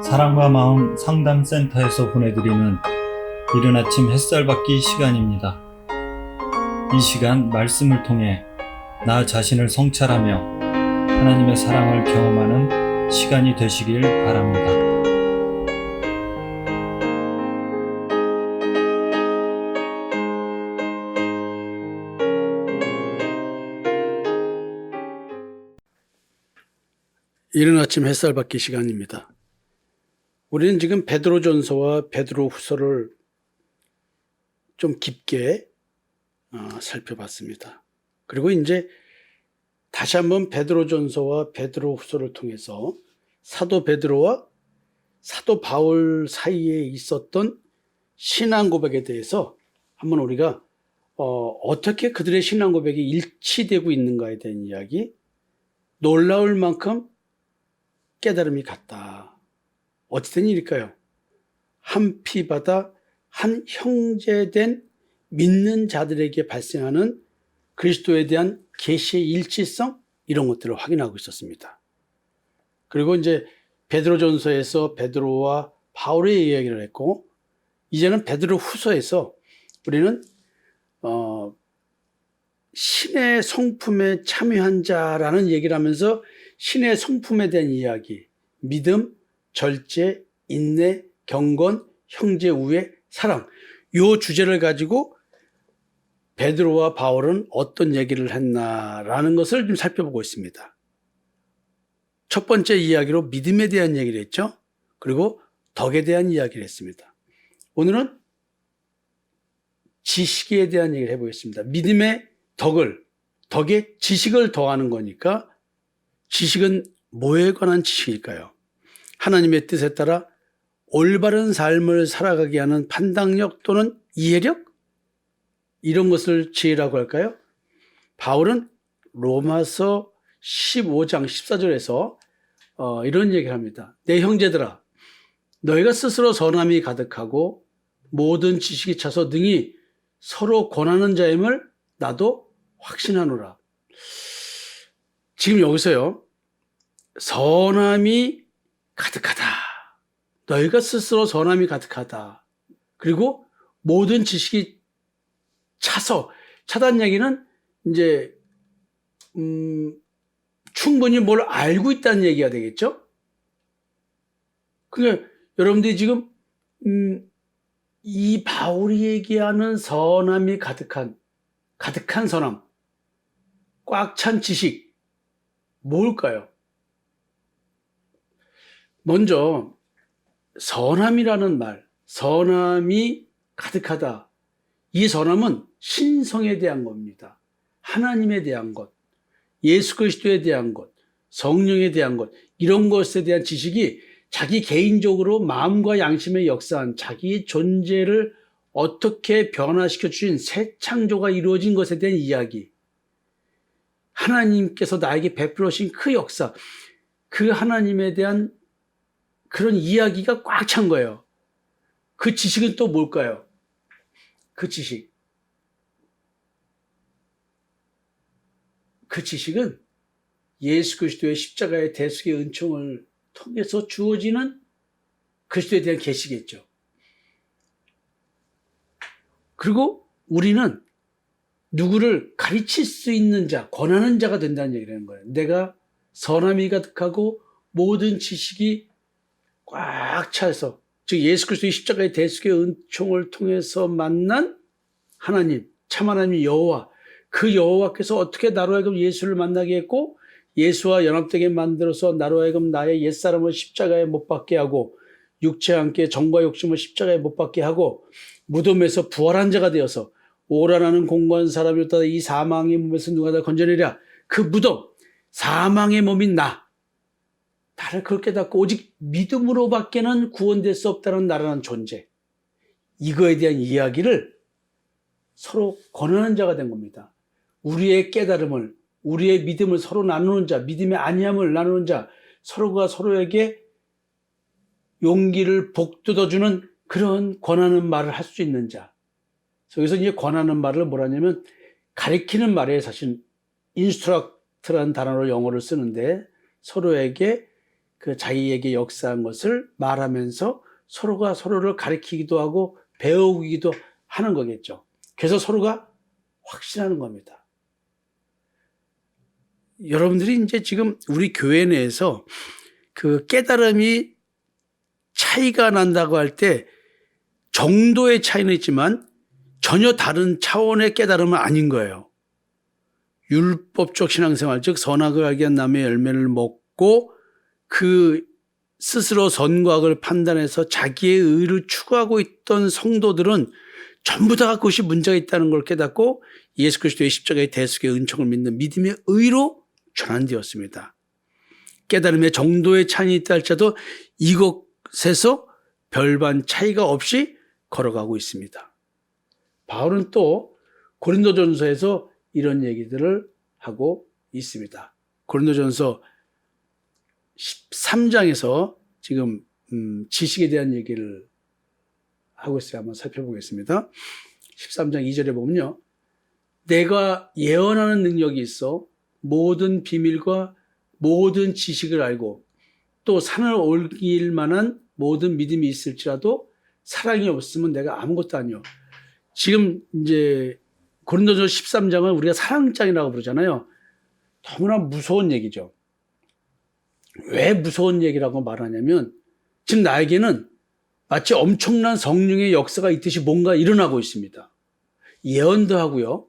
사랑과 마음 상담센터에서 보내드리는 이른 아침 햇살 받기 시간입니다. 이 시간 말씀을 통해 나 자신을 성찰하며 하나님의 사랑을 경험하는 시간이 되시길 바랍니다. 이른 아침 햇살 받기 시간입니다. 우리는 지금 베드로전서와 베드로후서를 좀 깊게 살펴봤습니다. 그리고 이제 다시 한번 베드로전서와 베드로후서를 통해서 사도 베드로와 사도 바울 사이에 있었던 신앙 고백에 대해서 한번 우리가 어떻게 그들의 신앙 고백이 일치되고 있는가에 대한 이야기, 놀라울 만큼 깨달음이 같다. 어찌된 일일까요? 한 피바다 한 형제된 믿는 자들에게 발생하는 그리스도에 대한 계시의 일치성, 이런 것들을 확인하고 있었습니다. 그리고 이제 베드로전서에서 베드로와 바울의 이야기를 했고, 이제는 베드로후서에서 우리는 신의 성품에 참여한 자라는 얘기를 하면서 신의 성품에 대한 이야기, 믿음, 절제, 인내, 경건, 형제 우애, 사랑, 이 주제를 가지고 베드로와 바울은 어떤 얘기를 했나라는 것을 좀 살펴보고 있습니다. 첫 번째 이야기로 믿음에 대한 얘기를 했죠. 그리고 덕에 대한 이야기를 했습니다. 오늘은 지식에 대한 얘기를 해보겠습니다. 믿음의 덕에 지식을 더하는 거니까, 지식은 뭐에 관한 지식일까요? 하나님의 뜻에 따라 올바른 삶을 살아가게 하는 판단력 또는 이해력? 이런 것을 지혜라고 할까요? 바울은 로마서 15장 14절에서 이런 얘기를 합니다. 내 형제들아, 너희가 스스로 선함이 가득하고 모든 지식이 차서 능히 서로 권하는 자임을 나도 확신하노라. 지금 여기서요, 선함이 가득하다. 너희가 스스로 선함이 가득하다. 그리고 모든 지식이 차다는 얘기는 이제 충분히 뭘 알고 있다는 얘기가 되겠죠? 그러니까 여러분들이 지금 이 바울이 얘기하는 선함이 가득한 선함, 꽉 찬 지식, 뭘까요? 먼저 선함이라는 말, 선함이 가득하다. 이 선함은 신성에 대한 겁니다. 하나님에 대한 것, 예수 그리스도에 대한 것, 성령에 대한 것, 이런 것에 대한 지식이 자기 개인적으로 마음과 양심에 역사한 자기의 존재를 어떻게 변화시켜 주신 새 창조가 이루어진 것에 대한 이야기, 하나님께서 나에게 베풀어 주신 그 역사, 그 하나님에 대한 그런 이야기가 꽉 찬 거예요. 그 지식은 또 뭘까요? 그 지식은 예수 그리스도의 십자가의 대속의 은총을 통해서 주어지는 그리스도에 대한 계시겠죠. 그리고 우리는 누구를 가르칠 수 있는 자, 권하는 자가 된다는 얘기를 하는 거예요. 내가 선함이 가득하고 모든 지식이 꽉 차서, 즉 예수 그리스도의 십자가의 대속의 은총을 통해서 만난 하나님, 참 하나님 여호와, 그 여호와께서 어떻게 나로 하여금 예수를 만나게 했고 예수와 연합되게 만들어서 나로 하여금 나의 옛사람을 십자가에 못 박게 하고 육체와 함께 정과 욕심을 십자가에 못 박게 하고 무덤에서 부활한 자가 되어서 오라나는 공고한 사람이었다. 이 사망의 몸에서 누가 다 건져내랴. 그 무덤, 사망의 몸인 나를 그걸 깨닫고 오직 믿음으로밖에는 구원될 수 없다는 나라는 존재, 이거에 대한 이야기를 서로 권하는 자가 된 겁니다. 우리의 깨달음을, 우리의 믿음을 서로 나누는 자, 믿음의 안위함을 나누는 자, 서로가 서로에게 용기를 복돋아주는 그런 권하는 말을 할 수 있는 자. 여기서 이제 권하는 말을 뭐라 하냐면 가리키는 말에 사실 인스트럭트라는 단어로 영어를 쓰는데 서로에게 그 자기에게 역사한 것을 말하면서 서로가 서로를 가리키기도 하고 배우기도 하는 거겠죠. 그래서 서로가 확신하는 겁니다. 여러분들이 이제 지금 우리 교회 내에서 그 깨달음이 차이가 난다고 할 때 정도의 차이는 있지만 전혀 다른 차원의 깨달음은 아닌 거예요. 율법적 신앙생활, 즉 선악을 알게 한 남의 열매를 먹고 그 스스로 선과 악을 판단해서 자기의 의를 추구하고 있던 성도들은 전부 다 그것이 문제가 있다는 걸 깨닫고 예수 그리스도의 십자가의 대속의 은총을 믿는 믿음의 의로 전환되었습니다. 깨달음의 정도의 차이가 있다 할지라도 이것에서 별반 차이가 없이 걸어가고 있습니다. 바울은 또 고린도전서에서 이런 얘기들을 하고 있습니다. 고린도전서 13장에서 지금 지식에 대한 얘기를 하고 있어요. 한번 살펴보겠습니다. 13장 2절에 보면요. 내가 예언하는 능력이 있어 모든 비밀과 모든 지식을 알고 또 산을 옮길 만한 모든 믿음이 있을지라도 사랑이 없으면 내가 아무것도 아니요. 지금 이제 고린도전서 13장은 우리가 사랑장이라고 부르잖아요. 너무나 무서운 얘기죠. 왜 무서운 얘기라고 말하냐면 지금 나에게는 마치 엄청난 성령의 역사가 있듯이 뭔가 일어나고 있습니다. 예언도 하고요.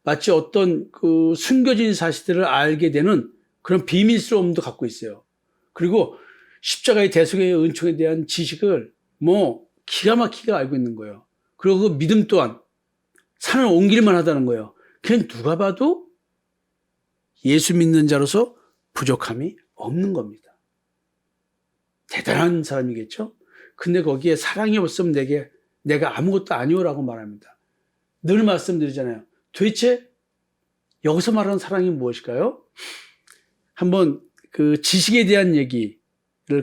마치 어떤 그 숨겨진 사실들을 알게 되는 그런 비밀스러움도 갖고 있어요. 그리고 십자가의 대속의 은총에 대한 지식을 뭐 기가 막히게 알고 있는 거예요. 그리고 그 믿음 또한 산을 옮길만 하다는 거예요. 그냥 누가 봐도 예수 믿는 자로서 부족함이 없는 겁니다. 대단한 사람이겠죠? 근데 거기에 사랑이 없으면 내가 아무것도 아니오라고 말합니다. 늘 말씀드리잖아요. 도대체 여기서 말하는 사랑이 무엇일까요? 한번 그 지식에 대한 얘기를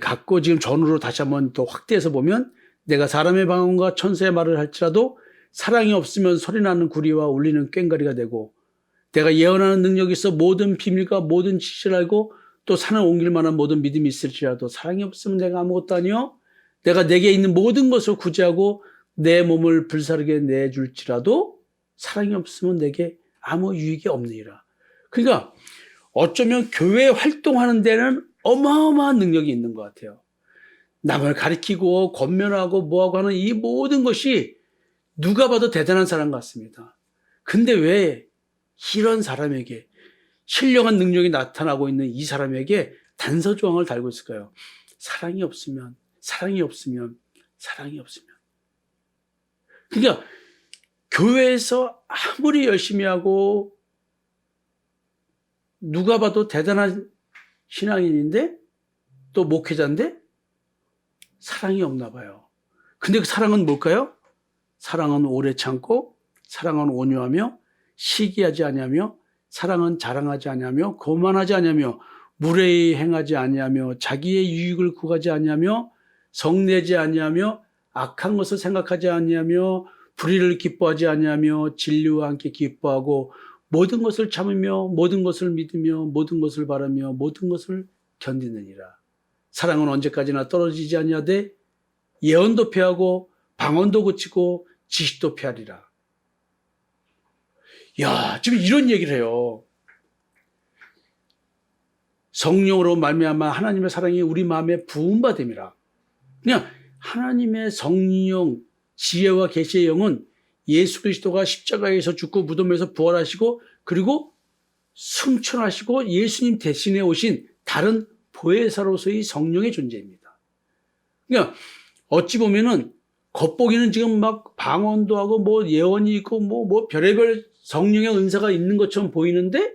갖고 지금 전후로 다시 한번 또 확대해서 보면 내가 사람의 방언과 천사의 말을 할지라도 사랑이 없으면 소리나는 구리와 울리는 꽹과리가 되고 내가 예언하는 능력이 있어 모든 비밀과 모든 지식을 알고 또 산을 옮길 만한 모든 믿음이 있을지라도 사랑이 없으면 내가 아무것도 아니요. 내가 내게 있는 모든 것을 구제하고 내 몸을 불사르게 내줄지라도 사랑이 없으면 내게 아무 유익이 없느니라. 그러니까 어쩌면 교회 활동하는 데는 어마어마한 능력이 있는 것 같아요. 남을 가리키고 권면하고 뭐하고 하는 이 모든 것이 누가 봐도 대단한 사람 같습니다. 근데 왜 이런 사람에게 신령한 능력이 나타나고 있는 이 사람에게 단서조항을 달고 있을까요? 사랑이 없으면. 그러니까 교회에서 아무리 열심히 하고 누가 봐도 대단한 신앙인인데 또 목회자인데 사랑이 없나 봐요. 근데 그 사랑은 뭘까요? 사랑은 오래 참고 사랑은 온유하며 시기하지 아니하며 사랑은 자랑하지 아니하며 거만하지 아니하며 무례히 행하지 아니하며 자기의 유익을 구하지 아니하며 성내지 아니하며 악한 것을 생각하지 아니하며 불의를 기뻐하지 아니하며 진리와 함께 기뻐하고 모든 것을 참으며 모든 것을 믿으며 모든 것을 바라며 모든 것을 견디느니라. 사랑은 언제까지나 떨어지지 아니하되 예언도 패하고 방언도 고치고 지식도 패하리라. 야, 지금 이런 얘기를 해요. 성령으로 말미암아 하나님의 사랑이 우리 마음에 부음받음이라. 그냥 하나님의 성령, 지혜와 계시의 영은 예수 그리스도가 십자가에서 죽고 무덤에서 부활하시고 그리고 승천하시고 예수님 대신에 오신 다른 보혜사로서의 성령의 존재입니다. 그러니까 어찌 보면은 겉보기는 지금 막 방언도 하고 뭐 예언이 있고 뭐 별의별 성령의 은사가 있는 것처럼 보이는데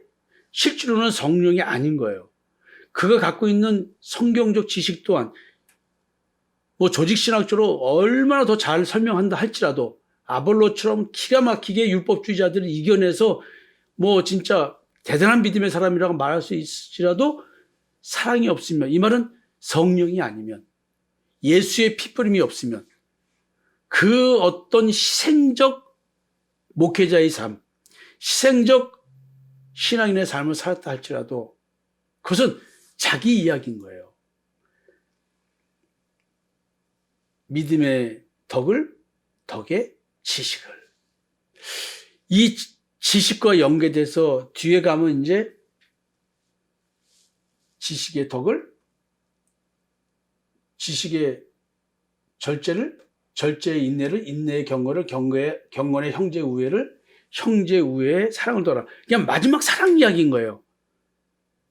실제로는 성령이 아닌 거예요. 그가 갖고 있는 성경적 지식 또한 뭐 조직신학적으로 얼마나 더 잘 설명한다 할지라도 아볼로처럼 기가 막히게 율법주의자들을 이겨내서 뭐 진짜 대단한 믿음의 사람이라고 말할 수 있을지라도 사랑이 없으면, 이 말은 성령이 아니면, 예수의 피뿌림이 없으면 그 어떤 희생적 목회자의 삶, 희생적 신앙인의 삶을 살았다 할지라도 그것은 자기 이야기인 거예요. 믿음의 덕을, 덕의 지식을. 이 지식과 연계돼서 뒤에 가면 이제 지식의 덕을, 지식의 절제를, 절제의 인내를, 인내의 경건을, 경건의 형제 우애를, 형제 우애의 사랑을 더하라. 그냥 마지막 사랑 이야기인 거예요.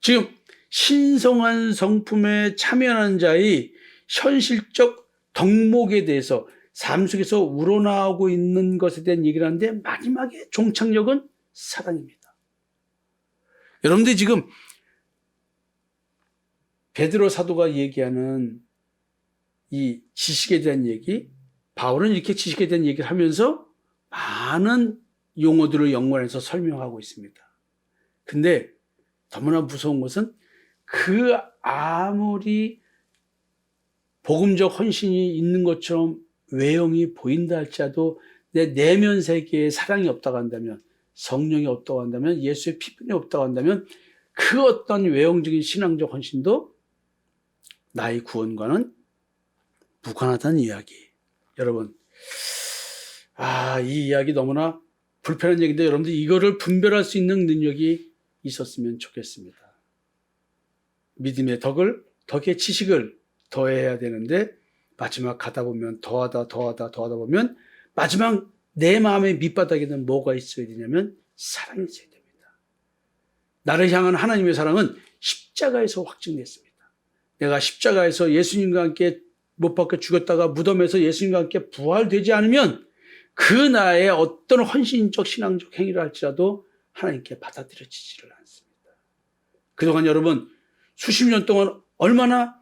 지금 신성한 성품에 참여하는 자의 현실적 덕목에 대해서 삶 속에서 우러나오고 있는 것에 대한 얘기를 하는데 마지막에 종착역은 사랑입니다. 여러분들 지금 베드로 사도가 얘기하는 이 지식에 대한 얘기, 바울은 이렇게 지식에 대한 얘기를 하면서 많은 용어들을 연관해서 설명하고 있습니다. 근데 너무나 무서운 것은 그 아무리 복음적 헌신이 있는 것처럼 외형이 보인다 할지라도 내 내면 세계에 사랑이 없다고 한다면, 성령이 없다고 한다면, 예수의 피분이 없다고 한다면 그 어떤 외형적인 신앙적 헌신도 나의 구원과는 무관하다는 이야기. 여러분, 이 이야기 너무나 불편한 얘기인데 여러분들 이거를 분별할 수 있는 능력이 있었으면 좋겠습니다. 믿음의 덕의 지식을 더해야 되는데 마지막 가다 보면 더하다 보면 마지막 내 마음의 밑바닥에는 뭐가 있어야 되냐면 사랑이 있어야 됩니다. 나를 향한 하나님의 사랑은 십자가에서 확증됐습니다. 내가 십자가에서 예수님과 함께 못 박혀 죽었다가 무덤에서 예수님과 함께 부활되지 않으면 그 나의 어떤 헌신적 신앙적 행위를 할지라도 하나님께 받아들여지지를 않습니다. 그동안 여러분 수십 년 동안 얼마나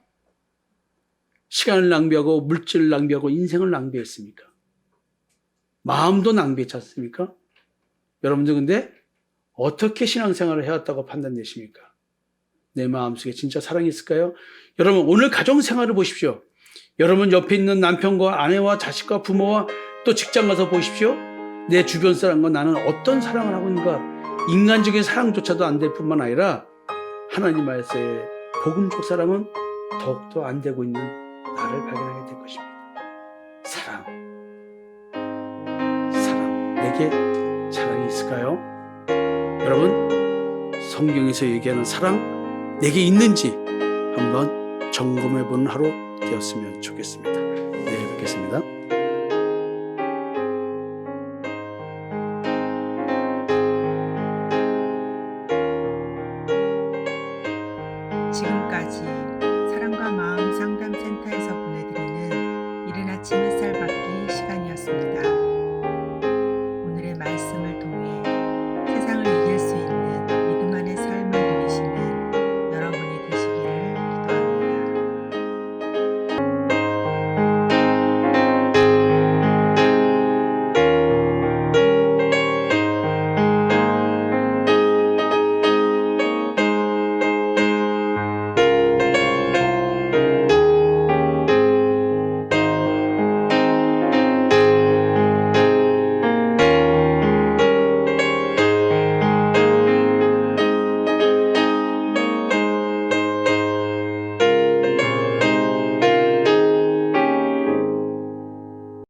시간을 낭비하고 물질을 낭비하고 인생을 낭비했습니까? 마음도 낭비했지 않습니까? 여러분들 근데 어떻게 신앙생활을 해왔다고 판단되십니까? 내 마음속에 진짜 사랑이 있을까요? 여러분 오늘 가정생활을 보십시오. 여러분 옆에 있는 남편과 아내와 자식과 부모와 또 직장 가서 보십시오. 내 주변 사람과 나는 어떤 사랑을 하고 있는가. 인간적인 사랑조차도 안 될 뿐만 아니라 하나님 말씀의 복음적 사랑은 더욱더 안 되고 있는 나를 발견하게 될 것입니다. 사랑, 내게 사랑이 있을까요? 여러분 성경에서 얘기하는 사랑 내게 있는지 한번 점검해 보는 하루 되었으면 좋겠습니다.